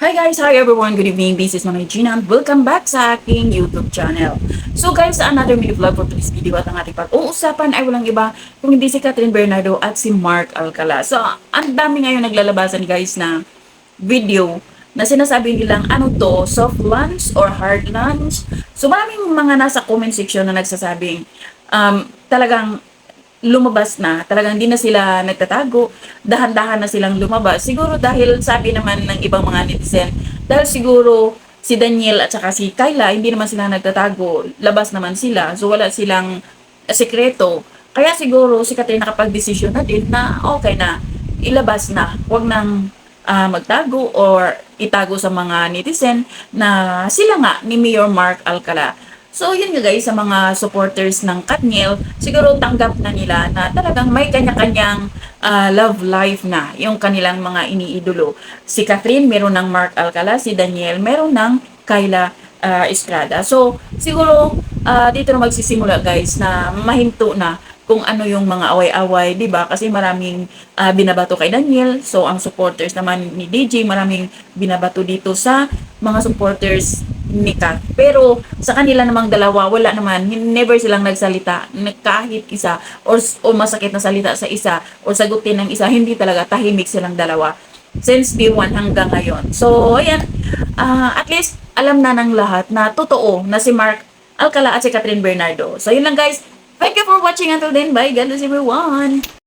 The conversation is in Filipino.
Hi guys! Hi everyone! Good evening! This is Mami Gina. Welcome back sa aking YouTube channel. So guys, another mini vlog for today's video at ang ating pag-uusapan ay walang iba kung hindi si Catherine Bernardo at si Mark Alcala. So, ang dami ngayon naglalabasan guys na video na sinasabi nilang ano to, soft lunch or hard lunch. So, maraming mga nasa comment section na nagsasabing talagang lumabas na, talagang hindi na sila nagtatago, dahan-dahan na silang lumabas. Siguro dahil sabi naman ng ibang mga netizen, dahil siguro si Daniel at saka si Kyla, hindi naman sila nagtatago, labas naman sila, so wala silang sekreto. Kaya siguro si Catherine nakapag-desisyon na din na okay na, ilabas na, wag nang magtago or itago sa mga netizen na sila nga ni Mayor Mark Alcala. So, yun nga guys, sa mga supporters ng Katniel, siguro tanggap na nila na talagang may kanya-kanyang love life na yung kanilang mga iniidolo. Si Catherine, meron ng Mark Alcala, si Daniel, meron ng Kyla Estrada. So, siguro dito na magsisimula guys na mahinto na kung ano yung mga away-away, 'di ba? Kasi maraming binabato kay Daniel. So, ang supporters naman ni DJ, maraming binabato dito sa mga supporters ni Kat. Pero sa kanila namang dalawa, wala naman, never silang nagsalita kahit isa or masakit na salita sa isa or sagutin ng isa, hindi talaga, tahimik silang dalawa since day 1 hanggang ngayon. So, ayan, at least alam na ng lahat na totoo na si Mark Alcala at si Catherine Bernardo. So, yun lang guys. Thank you for watching until then. Bye. God bless everyone.